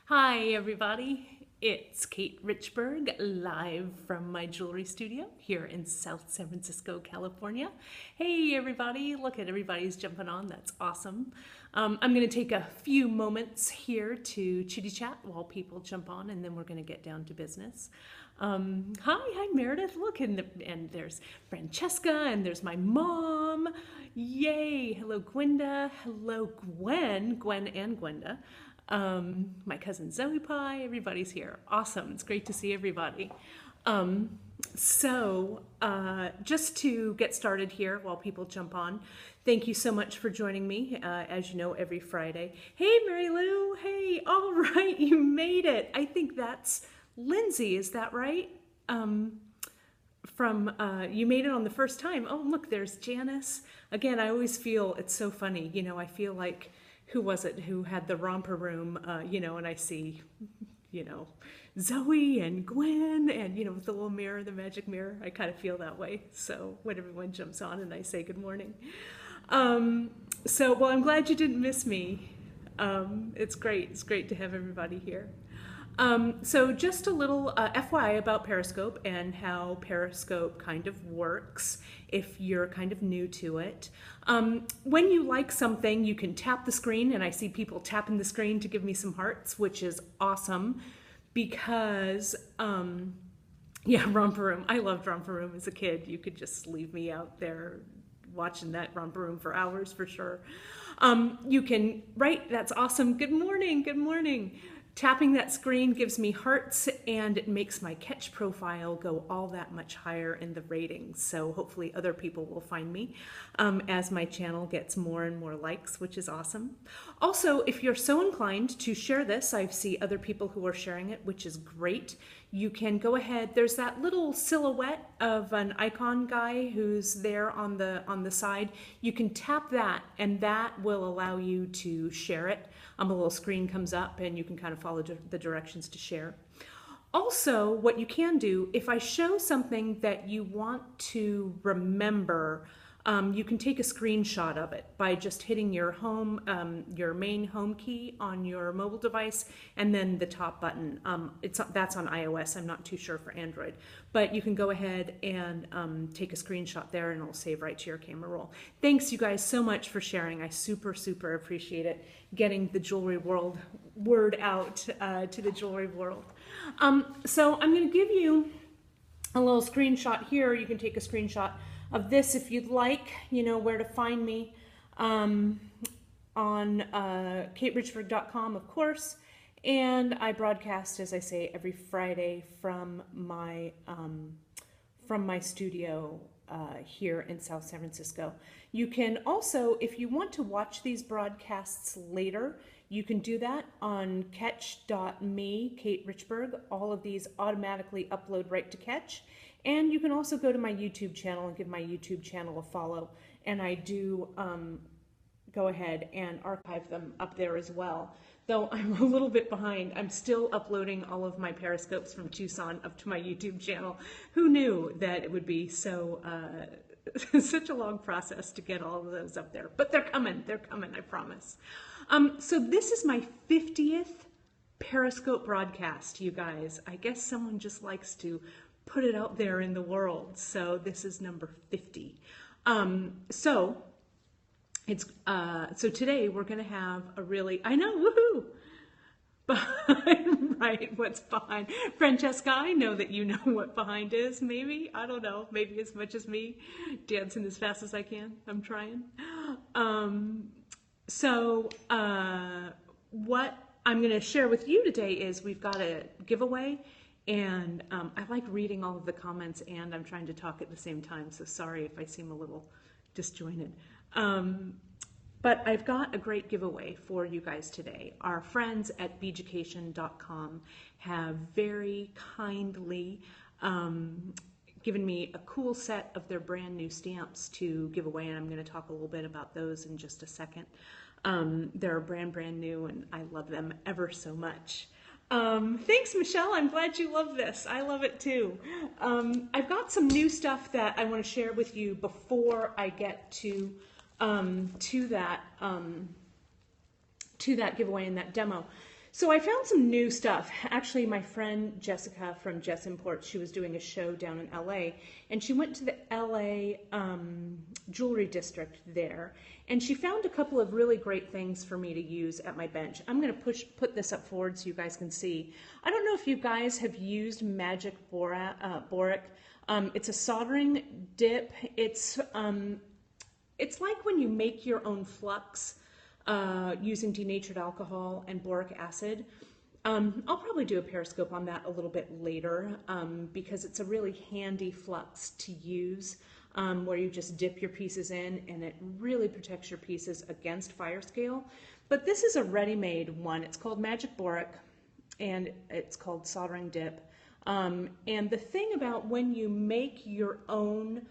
Hi everybody, it's Kate Richburg live from my jewelry studio here in South San Francisco, California. Hey everybody, look at everybody's jumping on, that's awesome. I'm going to take a few moments here to chitty chat while people jump on, and then we're going to get down to business. Hi Meredith, look, and there's Francesca, and there's my mom. Yay, hello Gwenda, hello Gwen and Gwenda. My cousin Zoe Pie, everybody's here. Awesome, it's great to see everybody. Just to get started here while people jump on, thank you so much for joining me, as you know, every Friday. Hey Mary Lou, hey, all right, you made it. I think that's Lindsay, is that right? You made it on the first time. Oh, look, there's Janice. Again, I always feel, it's so funny, you know, I feel like, who was it who had the romper room, and I see, Zoe and Gwen and, with the little mirror, the magic mirror. I kind of feel that way. So when everyone jumps on and I say good morning. I'm glad you didn't miss me. It's great. It's great to have everybody here. So just a little FYI about Periscope and how Periscope kind of works if you're kind of new to it. When you like something, you can tap the screen, and I see people tapping the screen to give me some hearts, which is awesome because, Romper Room. I loved Romper Room as a kid. You could just leave me out there watching that Romper Room for hours for sure. That's awesome. Good morning, good morning. Tapping that screen gives me hearts, and it makes my catch profile go all that much higher in the ratings. So hopefully other people will find me as my channel gets more and more likes, which is awesome. Also, if you're so inclined to share this, I see other people who are sharing it, which is great. You can go ahead. There's that little silhouette of an icon guy who's there on the side. You can tap that, and that will allow you to share it. A little screen comes up, and you can kind of follow the directions to share. Also, what you can do, if I show something that you want to remember, you can take a screenshot of it by just hitting your main home key on your mobile device, and then the top button. That's on iOS. I'm not too sure for Android, but you can go ahead and take a screenshot there, and it'll save right to your camera roll. Thanks, you guys, so much for sharing. I super appreciate it, getting the jewelry world word out to the jewelry world. So I'm going to give you a little screenshot here. You can take a screenshot of this if you'd like, where to find me on katerichbourg.com, of course. And I broadcast, as I say, every Friday from my studio here in South San Francisco. You can also, if you want to watch these broadcasts later, you can do that on catch.me, Kate Richburg. All of these automatically upload right to Catch. And you can also go to my YouTube channel and give my YouTube channel a follow. And I do go ahead and archive them up there as well. Though I'm a little bit behind. I'm still uploading all of my Periscopes from Tucson up to my YouTube channel. Who knew that it would be so such a long process to get all of those up there? But they're coming, I promise. So this is my 50th Periscope broadcast, you guys. I guess someone just likes to put it out there in the world. So this is number 50. So today we're going to have a really, I know, woohoo! Behind, right, what's behind? Francesca, I know that you know what behind is, maybe, I don't know, maybe as much as me, dancing as fast as I can, I'm trying. What I'm going to share with you today is we've got a giveaway, and I like reading all of the comments, and I'm trying to talk at the same time, so sorry if I seem a little disjointed. But I've got a great giveaway for you guys today. Our friends at beaducation.com have very kindly given me a cool set of their brand new stamps to give away, and I'm going to talk a little bit about those in just a second. They're brand new, and I love them ever so much. Thanks, Michelle. I'm glad you love this. I love it too. I've got some new stuff that I want to share with you before I get to that giveaway and that demo. So I found some new stuff. Actually, my friend Jessica from Jess Imports, she was doing a show down in LA, and she went to the LA jewelry district there, and she found a couple of really great things for me to use at my bench. I'm going to put this up forward so you guys can see. I don't know if you guys have used Magic Boric. It's a soldering dip. It's like when you make your own flux using denatured alcohol and boric acid. I'll probably do a periscope on that a little bit later because it's a really handy flux to use where you just dip your pieces in and it really protects your pieces against fire scale. But this is a ready-made one. It's called Magic Boric and it's called soldering dip. And the thing about when you make your own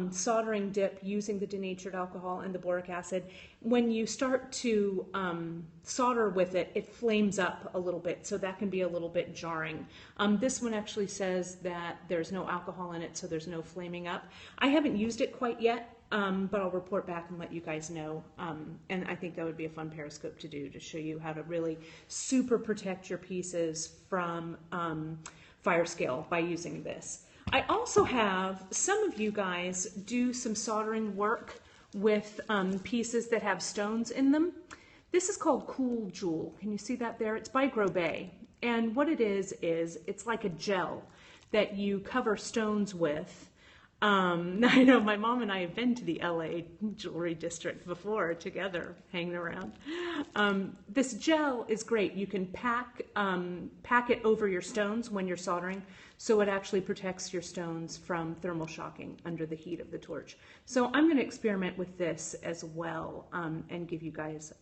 soldering dip using the denatured alcohol and the boric acid, when you start to solder with it, it flames up a little bit, so that can be a little bit jarring. This one actually says that there's no alcohol in it, so there's no flaming up. I haven't used it quite yet, but I'll report back and let you guys know. And I think that would be a fun periscope to do, to show you how to really super protect your pieces from fire scale by using this. I also have some of you guys do some soldering work with pieces that have stones in them. This is called Cool Jewel. Can you see that there? It's by Grobet. And what it is it's like a gel that you cover stones with. I know my mom and I have been to the LA jewelry district before together, hanging around. This gel is great. You can pack it over your stones when you're soldering, so it actually protects your stones from thermal shocking under the heat of the torch. So I'm going to experiment with this as well and give you guys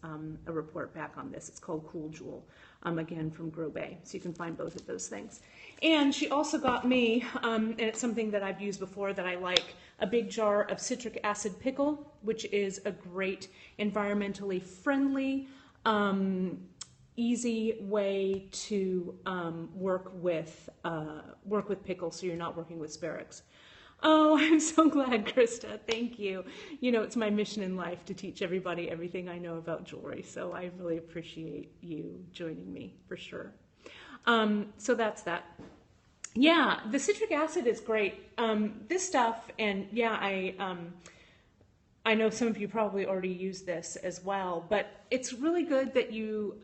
a report back on this. It's called Cool Jewel, again from Grobet, so you can find both of those things. And she also got me, and it's something that I've used before that I like, a big jar of citric acid pickle, which is a great environmentally friendly, easy way to work with pickles, so you're not working with Sparix. Oh, I'm so glad, Krista. Thank you. You know, it's my mission in life to teach everybody everything I know about jewelry, so I really appreciate you joining me for sure. So that's that. Yeah, the citric acid is great. This stuff, and yeah, I know some of you probably already use this as well, but it's really good that you,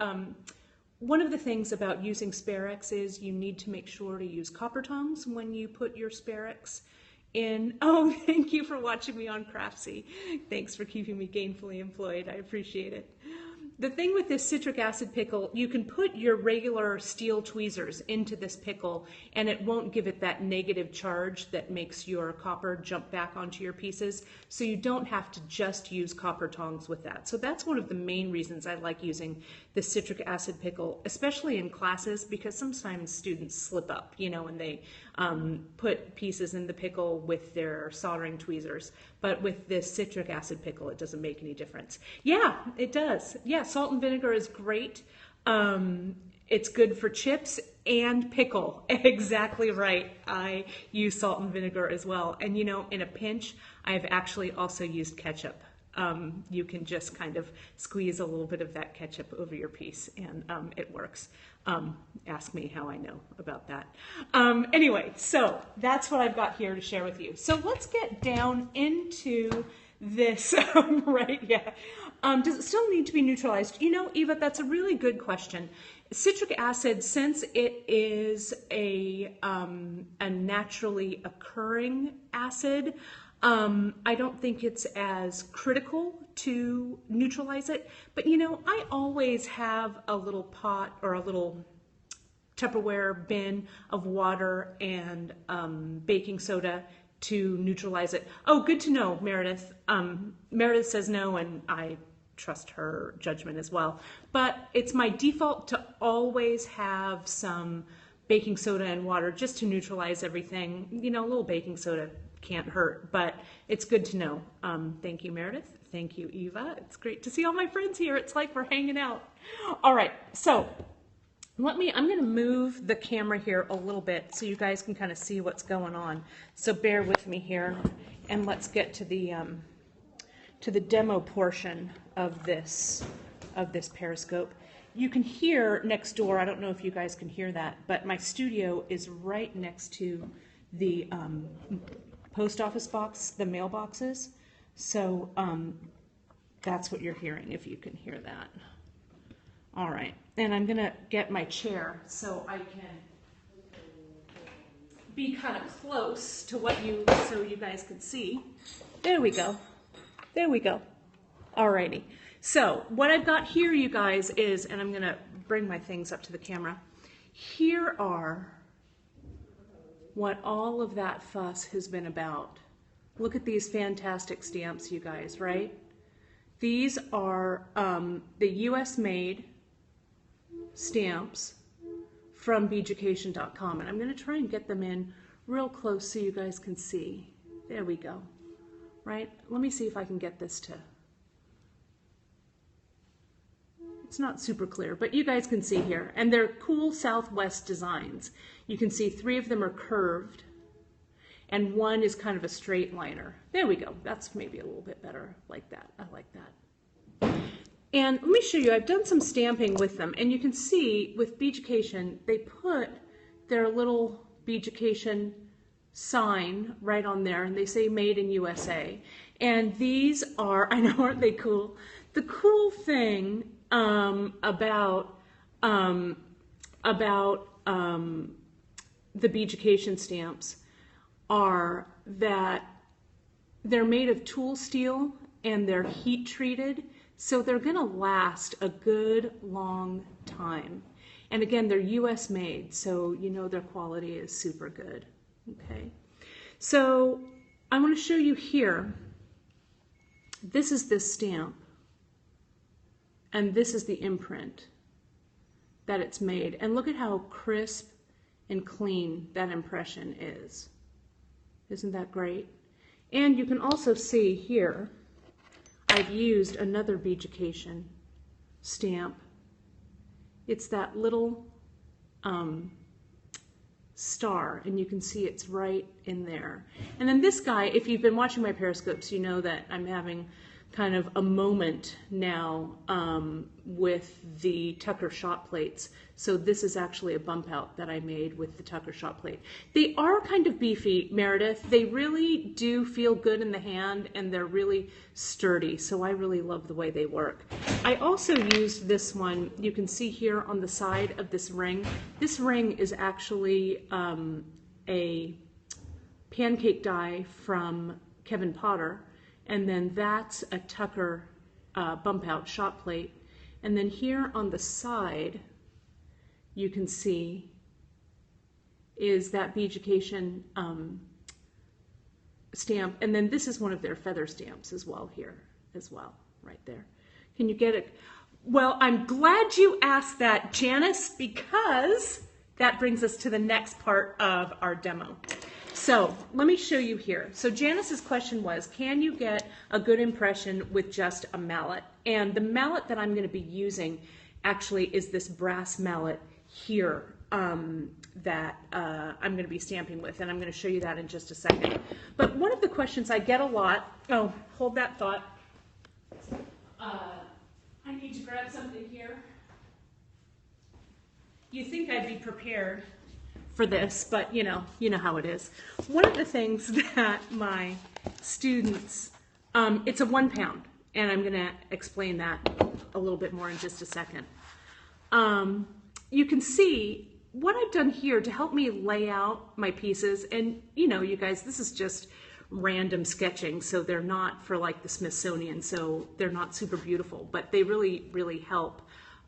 one of the things about using Sparix is you need to make sure to use copper tongs when you put your Sparix in. Oh, thank you for watching me on Craftsy. Thanks for keeping me gainfully employed. I appreciate it. The thing with this citric acid pickle, you can put your regular steel tweezers into this pickle and it won't give it that negative charge that makes your copper jump back onto your pieces. So you don't have to just use copper tongs with that. So that's one of the main reasons I like using the citric acid pickle, especially in classes, because sometimes students slip up, you know, and they put pieces in the pickle with their soldering tweezers. But with this citric acid pickle, it doesn't make any difference. Yeah, it does. Yeah, salt and vinegar is great. It's good for chips and pickle. Exactly right. I use salt and vinegar as well. And you know, in a pinch, I've actually also used ketchup. You can just kind of squeeze a little bit of that ketchup over your piece and it works. Ask me how I know about that. Anyway, so that's what I've got here to share with you. So let's get down into this, right? Yeah. Does it still need to be neutralized? You know, Eva, that's a really good question. Citric acid, since it is a naturally occurring acid, I don't think it's as critical to neutralize it. But you know, I always have a little pot or a little Tupperware bin of water and baking soda to neutralize it. Oh, good to know, Meredith. Meredith says no, and I trust her judgment as well. But it's my default to always have some baking soda and water just to neutralize everything. You know, a little baking soda can't hurt, but it's good to know. Thank you, Meredith. Thank you, Eva. It's great to see all my friends here. It's like we're hanging out. All right, so I'm going to move the camera here a little bit so you guys can kind of see what's going on. So bear with me here, and let's get to the demo portion of this periscope. you can hear next door, I don't know if you guys can hear that, but my studio is right next to the post office box, the mailboxes. So that's what you're hearing, if you can hear that. All right, and I'm gonna get my chair so I can be kind of close to what so you guys can see. There we go. There we go. Alrighty. So what I've got here, you guys, is, and I'm gonna bring my things up to the camera. Here are what all of that fuss has been about. Look at these fantastic stamps, you guys, right? These are the US made stamps from beaducation.com, and I'm going to try and get them in real close so you guys can see. There we go. Right? Let me see if I can get this to... It's not super clear, but you guys can see here. And they're cool Southwest designs. You can see 3 of them are curved, and 1 is kind of a straight liner. There we go. That's maybe a little bit better like that. I like that. And let me show you, I've done some stamping with them, and you can see with Beaducation, they put their little Beaducation sign right on there, and they say made in USA. And these are, I know, aren't they cool? The cool thing about the Beaducation stamps are that they're made of tool steel and they're heat treated. So they're going to last a good long time. And again, they're US made, so you know their quality is super good. Okay. So I want to show you here. This is this stamp. And this is the imprint that it's made. And look at how crisp and clean that impression is. Isn't that great? And you can also see here, I've used another Beaducation stamp. It's that little star, and you can see it's right in there. And then this guy, if you've been watching my Periscopes, you know that I'm having kind of a moment now with the Tucker shot plates. So this is actually a bump out that I made with the Tucker shot plate. They are kind of beefy, Meredith. They really do feel good in the hand, and they're really sturdy. So I really love the way they work. I also used this one. You can see here on the side of this ring. This ring is actually a pancake die from Kevin Potter. And then that's a Tucker bump out shot plate. And then here on the side, you can see is that Beaducation stamp. And then this is one of their feather stamps as well here, as well, right there. Can you get it? Well, I'm glad you asked that, Janice, because that brings us to the next part of our demo. So let me show you here. So Janice's question was, can you get a good impression with just a mallet? And the mallet that I'm going to be using actually is this brass mallet here that I'm going to be stamping with, and I'm going to show you that in just a second. But one of the questions I get a lot, oh, hold that thought. I need to grab something here. You think I'd be prepared for this, but you know how it is. One of the things that my students, it's a 1 pound, and I'm going to explain that a little bit more in just a second. You can see what I've done here to help me lay out my pieces, and you guys, this is just random sketching, so they're not for like the Smithsonian, so they're not super beautiful, but they really, really help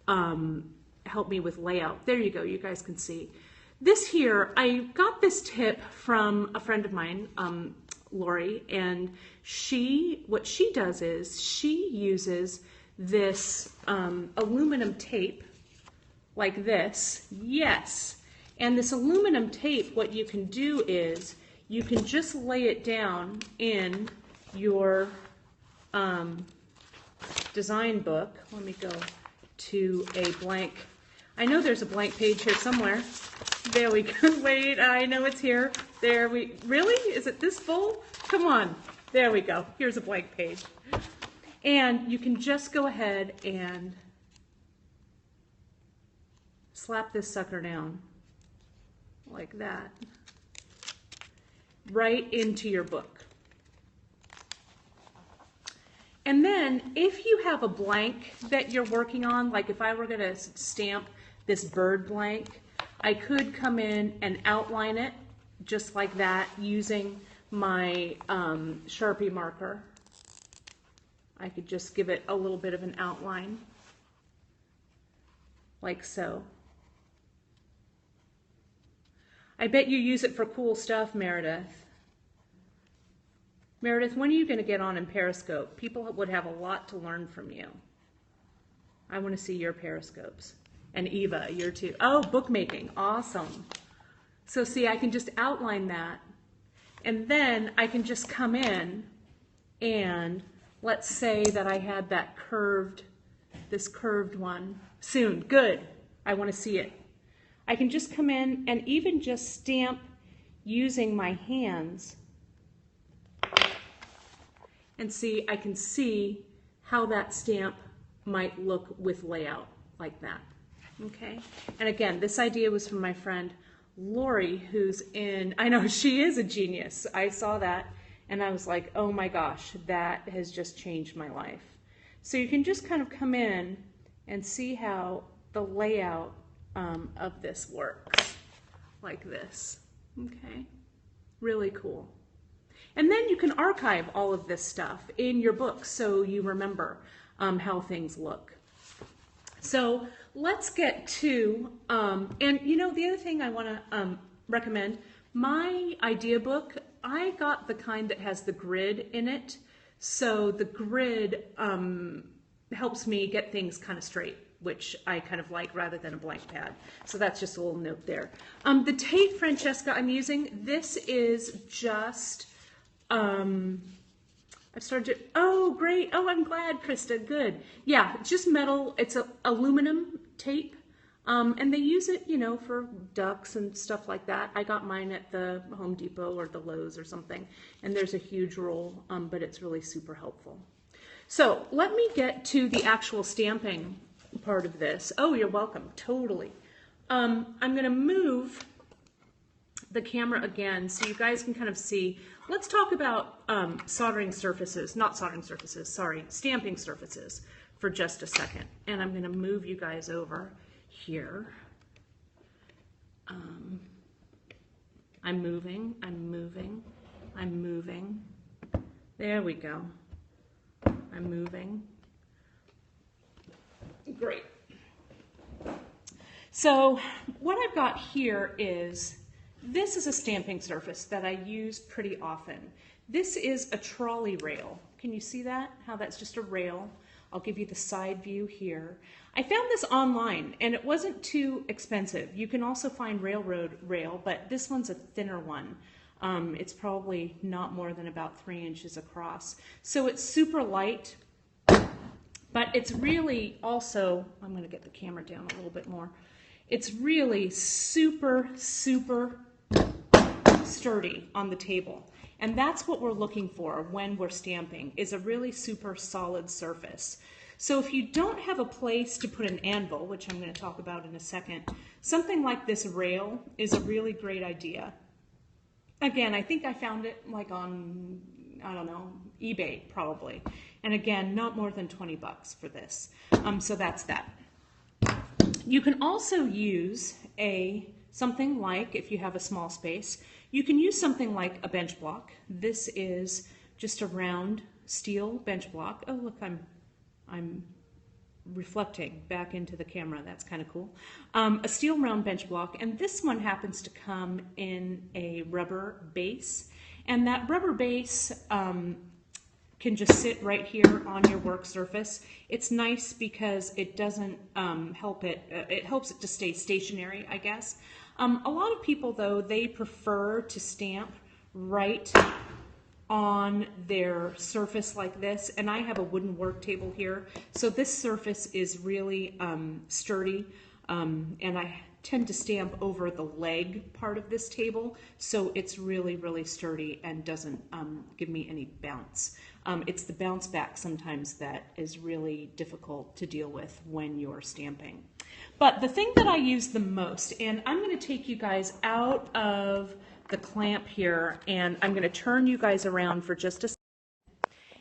me with layout. There you go, you guys can see. This here, I got this tip from a friend of mine, Lori, and what she does is she uses this aluminum tape like this, yes. And this aluminum tape, what you can do is you can just lay it down in your design book. Let me go to a blank. I know there's a blank page here somewhere. There we go. Wait, I know it's here. There we, really? Is it this full? Come on. There we go. Here's a blank page. And you can just go ahead and slap this sucker down like that, right into your book. And then if you have a blank that you're working on, like if I were going to stamp this bird blank, I could come in and outline it just like that using my Sharpie marker. I could just give it a little bit of an outline, like so. I bet you use it for cool stuff, Meredith. Meredith, when are you going to get on in Periscope? People would have a lot to learn from you. I want to see your Periscopes. And Eva, you're too. Oh, bookmaking. Awesome. So see, I can just outline that. And then I can just come in and let's say that I had that curved, this curved one. Soon. Good. I want to see it. I can just come in and even just stamp using my hands. And see, I can see how that stamp might look with layout like that. Okay? And again, this idea was from my friend Lori, who's in, I know she is a genius. I saw that and I was like, oh my gosh, that has just changed my life. So you can just kind of come in and see how the layout of this works like this. Okay? Really cool. And then you can archive all of this stuff in your book so you remember how things look. So let's get to, and you know, the other thing I want to recommend, my idea book, I got the kind that has the grid in it. So the grid helps me get things kind of straight, which I kind of like rather than a blank pad. So that's just a little note there. The tape, Francesca, I'm using, this is just, I've started to, oh, great. Oh, I'm glad, Krista. Good. Yeah, it's just metal. It's a aluminum tape. And they use it, you know, for ducks and stuff like that. I got mine at the Home Depot or the Lowe's or something. And there's a huge roll, but it's really super helpful. So let me get to the actual stamping part of this. Oh, you're welcome. Totally. I'm going to move the camera again so you guys can kind of see. Let's talk about soldering surfaces, not soldering surfaces, sorry, stamping surfaces for just a second. And I'm going to move you guys over here. I'm moving, I'm moving, I'm moving. There we go. I'm moving. Great. So what I've got here is, this is a stamping surface that I use pretty often. This is a trolley rail. Can you see that? How that's just a rail. I'll give you the side view here. I found this online and it wasn't too expensive. You can also find railroad rail, but this one's a thinner one. It's probably not more than about 3 inches across. So it's super light, but it's really also, I'm going to get the camera down a little bit more. It's really super, super sturdy on the table. And that's what we're looking for when we're stamping, is a really super solid surface. So if you don't have a place to put an anvil, which I'm going to talk about in a second, something like this rail is a really great idea. Again, I think I found it like on, I don't know, eBay probably. And again, not more than 20 bucks for this. So that's that. You can also use something like, if you have a small space, you can use something like a bench block. This is just a round steel bench block. Oh, look, I'm reflecting back into the camera. That's kind of cool. A steel round bench block, and this one happens to come in a rubber base. And that rubber base can just sit right here on your work surface. It's nice because it doesn't it helps it to stay stationary, I guess. A lot of people, though, they prefer to stamp right on their surface like this, and I have a wooden work table here, so this surface is really sturdy, and I tend to stamp over the leg part of this table, so it's really, really sturdy and doesn't give me any bounce. It's the bounce back sometimes that is really difficult to deal with when you're stamping. But the thing that I use the most, and I'm going to take you guys out of the clamp here, and I'm going to turn you guys around for just a second.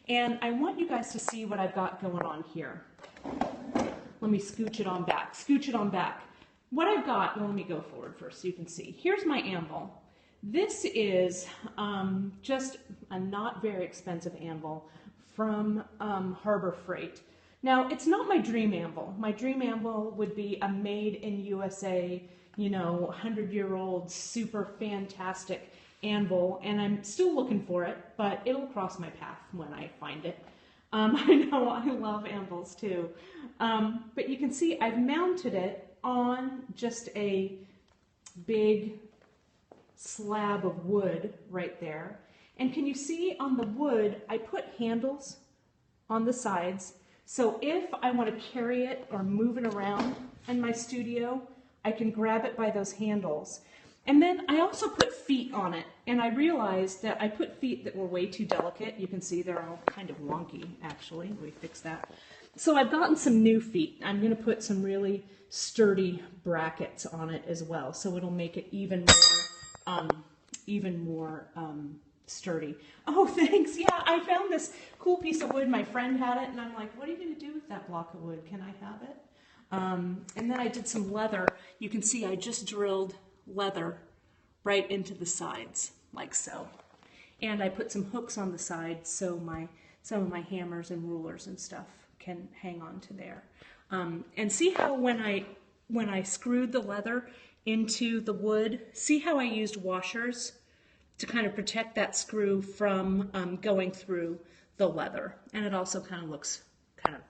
And I want you guys to see what I've got going on here. Let me scooch it on back. Scooch it on back. What I've got, well, let me go forward first so you can see. Here's my anvil. This is just a not very expensive anvil from Harbor Freight. Now, it's not my dream anvil. My dream anvil would be a made in USA, you know, 100-year-old, super fantastic anvil, and I'm still looking for it, but it'll cross my path when I find it. I know I love anvils too. But you can see I've mounted it on just a big slab of wood right there. And can you see on the wood, I put handles on the sides. So if I want to carry it or move it around in my studio, I can grab it by those handles. And then I also put feet on it. And I realized that I put feet that were way too delicate. You can see they're all kind of wonky, actually. We fixed that. So I've gotten some new feet. I'm going to put some really sturdy brackets on it as well. So it'll make it even more sturdy. Oh, thanks. Yeah, I found this cool piece of wood. My friend had it, and I'm like, what are you going to do with that block of wood? Can I have it? And then I did some leather. You can see I just drilled leather right into the sides, like so. And I put some hooks on the sides so some of my hammers and rulers and stuff can hang on to there. And see how when I screwed the leather into the wood, see how I used washers to kind of protect that screw from going through the leather. And it also kind of looks kind of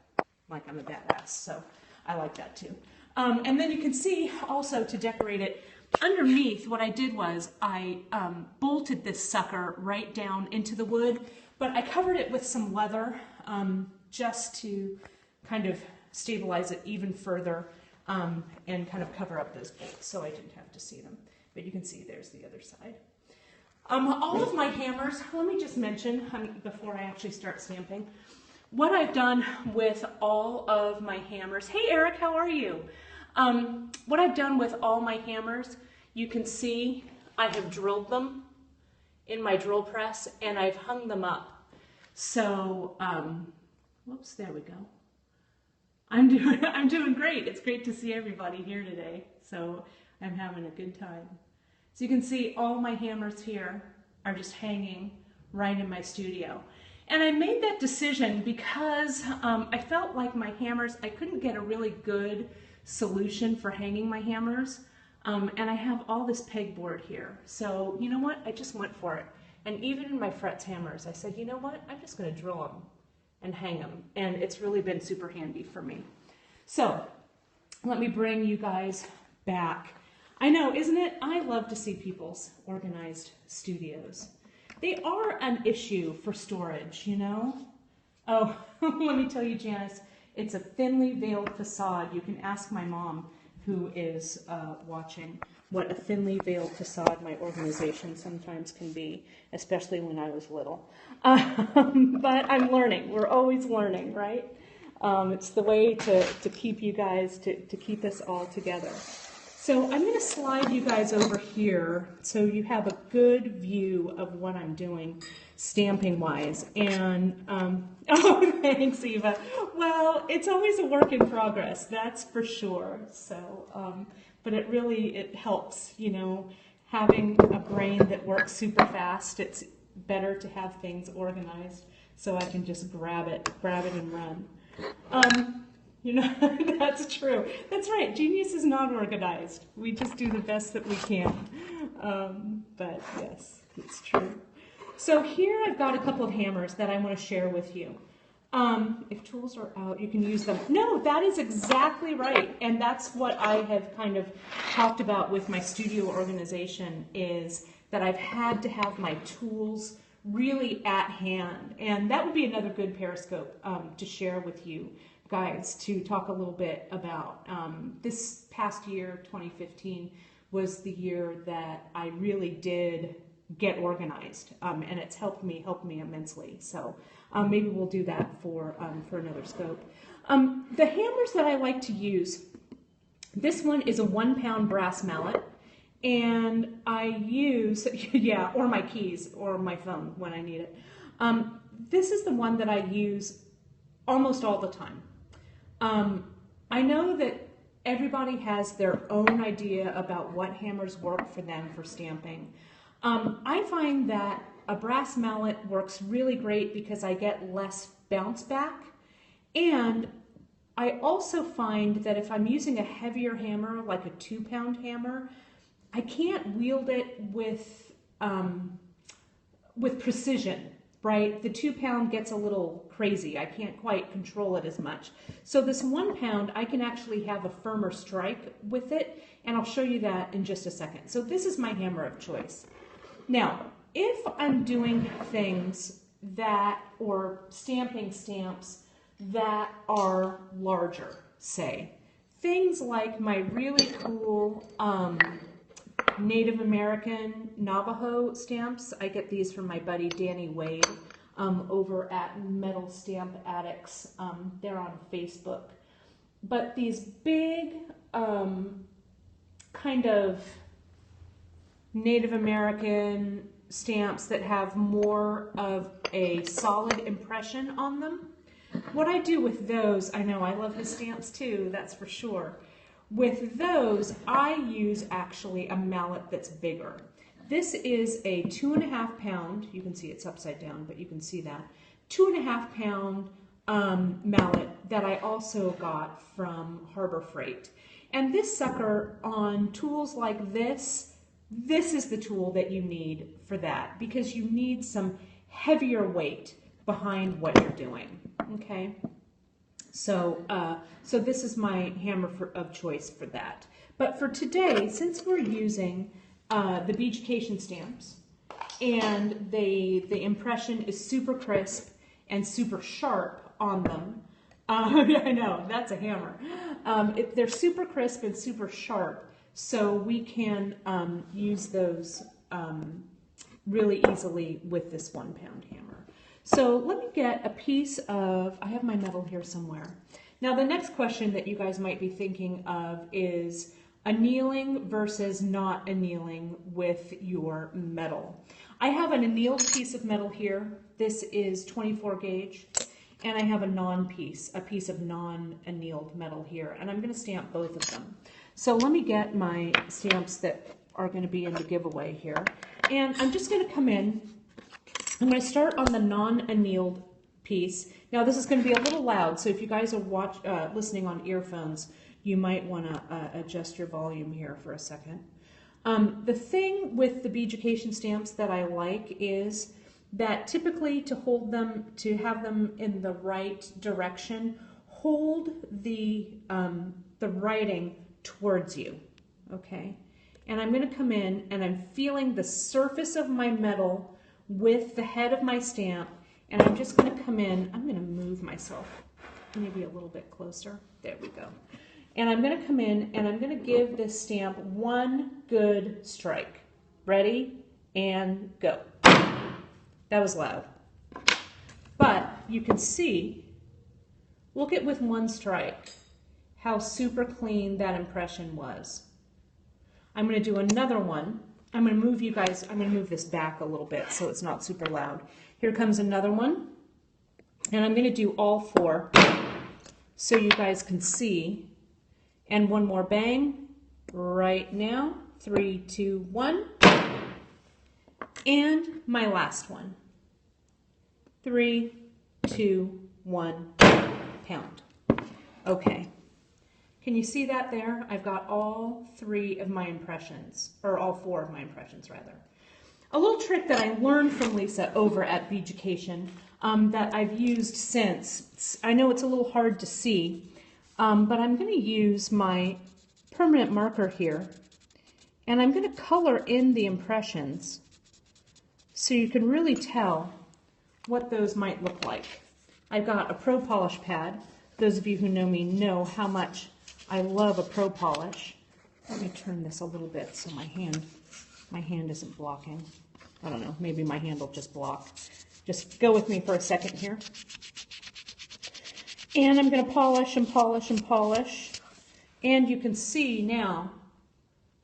like I'm a badass, so I like that too. And then you can see also to decorate it, underneath what I did was I bolted this sucker right down into the wood, but I covered it with some leather just to kind of stabilize it even further and kind of cover up those bolts so I didn't have to see them. But you can see there's the other side. All of my hammers, let me just mention before I actually start stamping, what I've done with all of my hammers. Hey Eric, how are you? What I've done with all my hammers, you can see I have drilled them in my drill press and I've hung them up. So, whoops, there we go. I'm doing great. It's great to see everybody here today. So I'm having a good time. So you can see all my hammers here are just hanging right in my studio. And I made that decision because I felt like my hammers, I couldn't get a really good solution for hanging my hammers. And I have all this pegboard here. So you know what? I just went for it. And even in my frets hammers, I said, you know what? I'm just going to drill them and hang them. And it's really been super handy for me. So let me bring you guys back. I know, isn't it? I love to see people's organized studios. They are an issue for storage, you know? Oh, let me tell you, Janice, it's a thinly veiled facade. You can ask my mom, who is watching, what a thinly veiled facade my organization sometimes can be, especially when I was little. But I'm learning. We're always learning, right? It's the way to keep you guys, to keep us all together. So I'm going to slide you guys over here so you have a good view of what I'm doing stamping-wise. And, oh, thanks, Eva. Well, it's always a work in progress, that's for sure. So, but it helps, you know, having a brain that works super fast. It's better to have things organized so I can just grab it and run. You know, that's true. That's right. Genius is not organized. We just do the best that we can. But yes, it's true. So here I've got a couple of hammers that I want to share with you. If tools are out, you can use them. No, that is exactly right. And that's what I have kind of talked about with my studio organization, is that I've had to have my tools really at hand. And that would be another good Periscope to share with you guys, to talk a little bit about. This past year, 2015, was the year that I really did get organized, and it's helped me immensely. So maybe we'll do that for another scope. The hammers that I like to use This one is a 1 pound brass mallet, and I use, yeah, or my keys or my phone when I need it. This is the one that I use almost all the time. I know that everybody has their own idea about what hammers work for them for stamping. I find that a brass mallet works really great because I get less bounce back, and I also find that if I'm using a heavier hammer, like a 2 pound hammer, I can't wield it with precision, right? The 2 pound gets a little crazy. I can't quite control it as much. So this 1 pound, I can actually have a firmer strike with it, and I'll show you that in just a second. So this is my hammer of choice. Now, if I'm doing things that, or stamping stamps that are larger, say, things like my really cool Native American Navajo stamps. I get these from my buddy Danny Wade over at Metal Stamp Addicts. They're on Facebook. But these big kind of Native American stamps that have more of a solid impression on them. What I do with those, I know I love his stamps too, that's for sure. With those, I use actually a mallet that's bigger. This is a 2.5 pound, you can see it's upside down, but you can see that, 2.5 pound mallet that I also got from Harbor Freight. And this sucker, on tools like this is the tool that you need for that, because you need some heavier weight behind what you're doing, okay? So, so this is my hammer of choice for that. But for today, since we're using the Beachication stamps, and the impression is super crisp and super sharp on them, I know, that's a hammer. They're super crisp and super sharp, so we can use those really easily with this 1 pound hammer. So let me get a piece of, I have my metal here somewhere. Now the next question that you guys might be thinking of is annealing versus not annealing with your metal. I have an annealed piece of metal here. This is 24 gauge. And I have a piece of non-annealed metal here. And I'm going to stamp both of them. So let me get my stamps that are going to be in the giveaway here. And I'm just going to come in. I'm going to start on the non-annealed piece. Now this is going to be a little loud, so if you guys are listening on earphones, you might want to adjust your volume here for a second. The thing with the Beachication stamps that I like is that typically to hold them, to have them in the right direction, hold the writing towards you, okay? And I'm going to come in and I'm feeling the surface of my metal with the head of my stamp, and I'm just going to come in, I'm going to move myself maybe a little bit closer, there we go. And I'm going to come in and I'm going to give this stamp one good strike. Ready, and go. That was loud. But you can see, look at with one strike, how super clean that impression was. I'm going to do another one. I'm going to move you guys, I'm going to move this back a little bit so it's not super loud. Here comes another one. And I'm going to do all 4 so you guys can see. And one more bang right now. 3, 2, 1. And my last one. 3, 2, 1, pound. Okay. Can you see that there? I've got all 3 of my impressions, or all 4 of my impressions rather. A little trick that I learned from Lisa over at Beachication that I've used since. I know it's a little hard to see, but I'm going to use my permanent marker here, and I'm going to color in the impressions so you can really tell what those might look like. I've got a Pro Polish pad. Those of you who know me know how much I love a Pro Polish. Let me turn this a little bit so my hand isn't blocking. I don't know, maybe my hand will just block. Just go with me for a second here. And I'm going to polish and polish and polish. And you can see now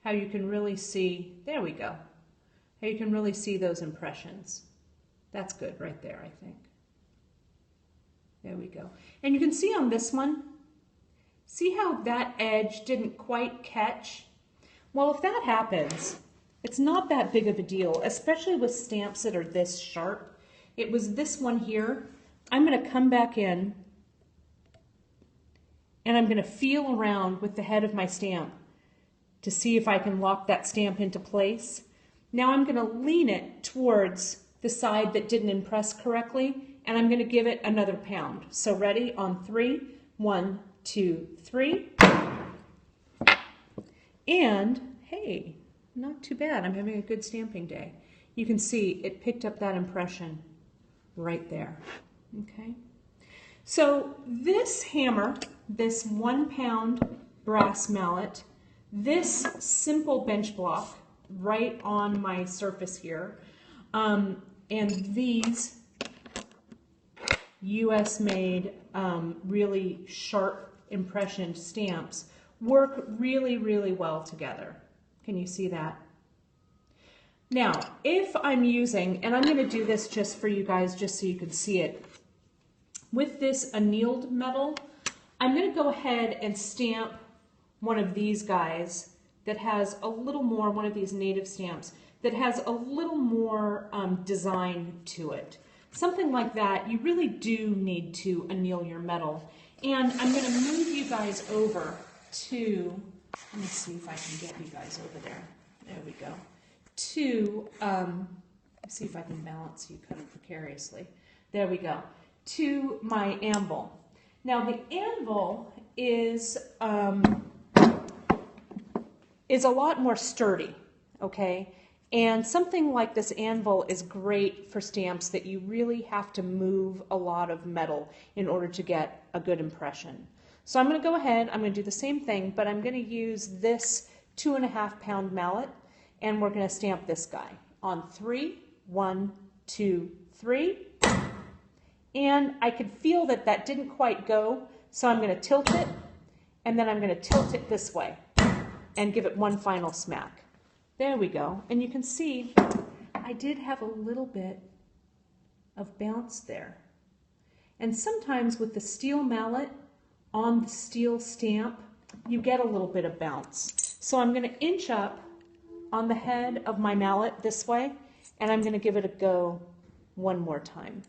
how you can really see, there we go, how you can really see those impressions. That's good right there, I think. There we go. And you can see on this one, see how that edge didn't quite catch? Well, if that happens, it's not that big of a deal, especially with stamps that are this sharp. It was this one here. I'm going to come back in and I'm going to feel around with the head of my stamp to see if I can lock that stamp into place. Now I'm going to lean it towards the side that didn't impress correctly, and I'm going to give it another pound. So ready? On 3, 1, 2, 3. And hey, not too bad. I'm having a good stamping day. You can see it picked up that impression right there. Okay. So this hammer, this 1 pound brass mallet, this simple bench block right on my surface here, and these US made really sharp impression stamps work really, really well together. Can you see that? Now, if I'm using, and I'm going to do this just for you guys, just so you can see it, with this annealed metal, I'm going to go ahead and stamp one of these guys that has a little more, one of these native stamps, that has a little more design to it. Something like that, you really do need to anneal your metal. And I'm going to move you guys over to, let me see if I can get you guys over there. There we go. To, see if I can balance you kind of precariously. There we go. To my anvil. Now the anvil is a lot more sturdy, okay? And something like this anvil is great for stamps that you really have to move a lot of metal in order to get a good impression. So I'm going to go ahead, I'm going to do the same thing, but I'm going to use this 2.5 pound mallet, and we're going to stamp this guy on 3, 1, 2, 3. And I could feel that that didn't quite go, so I'm going to tilt it, and then I'm going to tilt it this way and give it one final smack. There we go. And you can see I did have a little bit of bounce there. And sometimes with the steel mallet on the steel stamp, you get a little bit of bounce. So I'm going to inch up on the head of my mallet this way, and I'm going to give it a go one more time.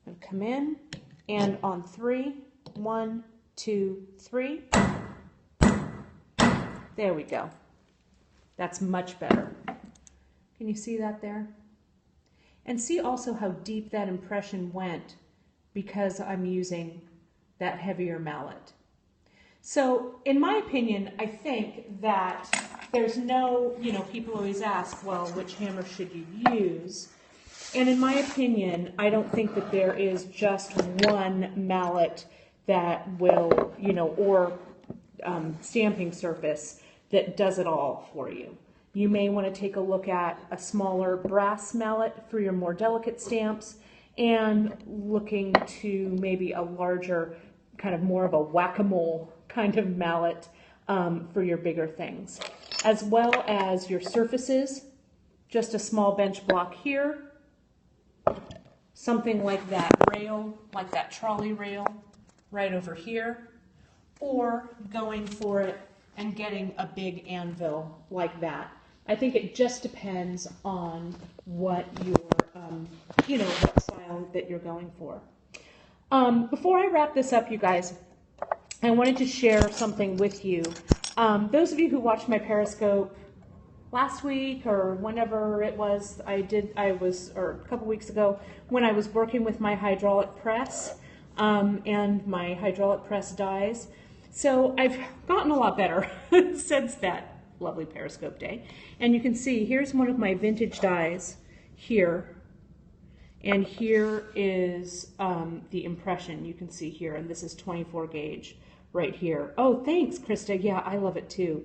I'm going to come in, and on 3, 1, 2, 3. There we go. That's much better. Can you see that there? And see also how deep that impression went because I'm using that heavier mallet. So in my opinion, I think that there's no, people always ask, well, which hammer should you use? And in my opinion, I don't think that there is just one mallet that will, or stamping surface that does it all for you. You may want to take a look at a smaller brass mallet for your more delicate stamps, and looking to maybe a larger, kind of more of a whack-a-mole kind of mallet for your bigger things. As well as your surfaces, just a small bench block here, something like that rail, like that trolley rail right over here, or going for it and getting a big anvil like that. I think it just depends on what your, what style that you're going for. Before I wrap this up, you guys, I wanted to share something with you. Those of you who watched my Periscope last week or whenever it was, or a couple weeks ago, when I was working with my hydraulic press and my hydraulic press dies. So I've gotten a lot better since that lovely Periscope day. And you can see, here's one of my vintage dies here. And here is the impression you can see here. And this is 24 gauge right here. Oh, thanks, Krista. Yeah, I love it too.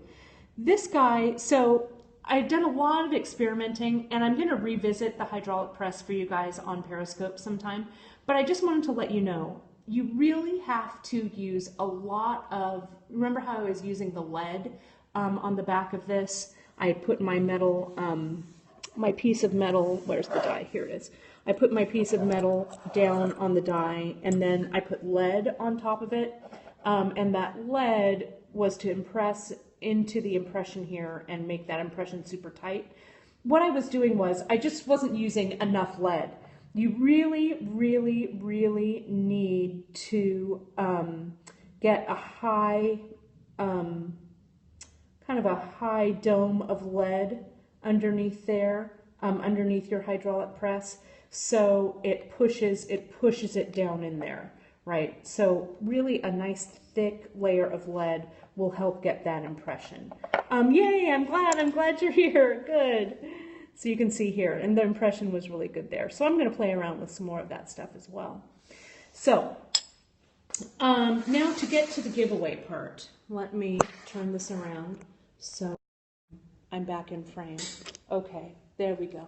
This guy, so I've done a lot of experimenting, and I'm going to revisit the hydraulic press for you guys on Periscope sometime. But I just wanted to let you know, you really have to use a lot of, remember how I was using the lead on the back of this? I put my metal, my piece of metal, where's the die? Here it is. I put my piece of metal down on the die, and then I put lead on top of it, and that lead was to impress into the impression here and make that impression super tight. What I was doing was I just wasn't using enough lead. You really, really, really need to get a high, kind of a high dome of lead underneath there, underneath your hydraulic press, so it pushes it down in there, right? So really a nice thick layer of lead will help get that impression. Yay, I'm glad you're here, good. So you can see here, and the impression was really good there. So I'm going to play around with some more of that stuff as well. So now to get to the giveaway part, let me turn this around so I'm back in frame. Okay, there we go.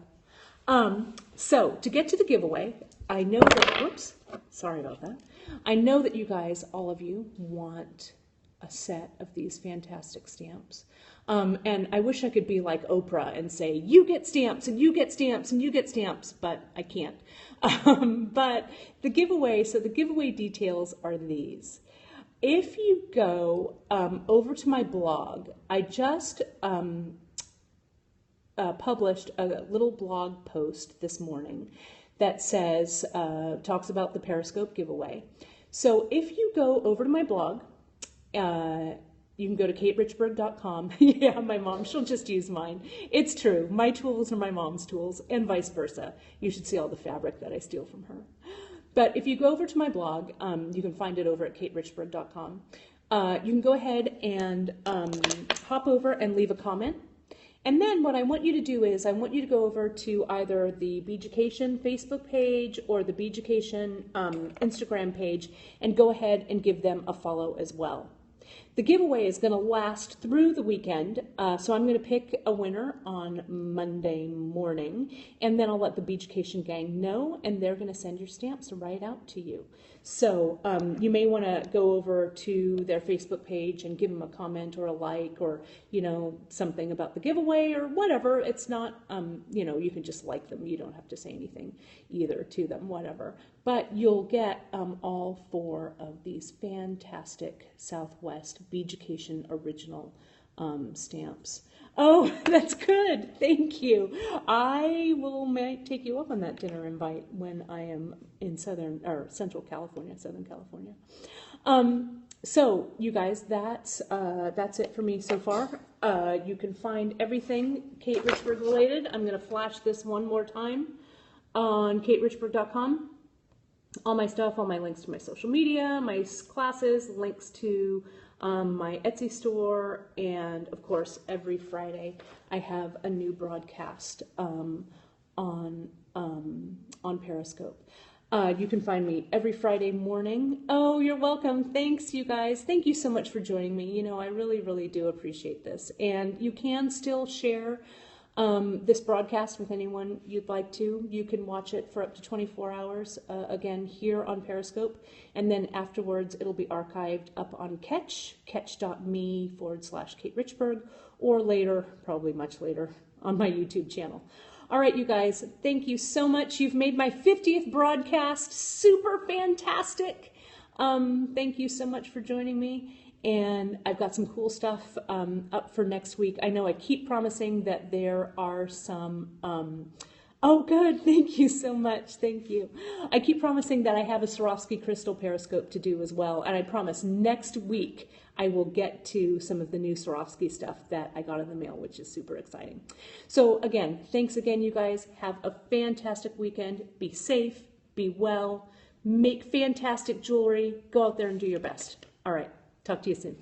So to get to the giveaway, I know that, whoops, sorry about that. I know that you guys, all of you, want a set of these fantastic stamps. And I wish I could be like Oprah and say, you get stamps and you get stamps and you get stamps, but I can't. But the giveaway, so the giveaway details are these. If you go over to my blog, I just published a little blog post this morning that says, talks about the Periscope giveaway. So if you go over to my blog, you can go to katerichbourg.com. Yeah, my mom, she'll just use mine. It's true. My tools are my mom's tools and vice versa. You should see all the fabric that I steal from her. But if you go over to my blog, you can find it over at katerichbourg.com. You can go ahead and hop over and leave a comment. And then what I want you to do is I want you to go over to either the Beaducation Facebook page or the Beaducation Instagram page and go ahead and give them a follow as well. The giveaway is going to last through the weekend, so I'm going to pick a winner on Monday morning, and then I'll let the Beaducation gang know, and they're going to send your stamps right out to you. So you may want to go over to their Facebook page and give them a comment or a like, or something about the giveaway or whatever. It's not you can just like them. You don't have to say anything either to them, whatever. But you'll get all 4 of these fantastic Southwest Beaducation original stamps. Oh, that's good. Thank you. I might take you up on that dinner invite when I am in Central California, Southern California. So you guys, that's it for me so far. You can find everything Kate Richbourg related. I'm going to flash this one more time on katerichbourg.com. All my stuff, all my links to my social media, my classes, links to my Etsy store, and of course every Friday I have a new broadcast on Periscope. You can find me every Friday morning. Oh, you're welcome. Thanks, you guys. Thank you so much for joining me. I really, really do appreciate this. And you can still share this broadcast with anyone you'd like to. You can watch it for up to 24 hours, again, here on Periscope. And then afterwards, it'll be archived up on catch.me/Kate Richbourg, or later, probably much later, on my YouTube channel. All right, you guys, thank you so much. You've made my 50th broadcast super fantastic. Thank you so much for joining me. And I've got some cool stuff up for next week. I know I keep promising that there are some, oh good, thank you so much, thank you. I keep promising that I have a Swarovski crystal periscope to do as well, and I promise next week I will get to some of the new Swarovski stuff that I got in the mail, which is super exciting. So again, thanks again, you guys. Have a fantastic weekend. Be safe, be well, make fantastic jewelry, go out there and do your best. All right. Talk to you soon.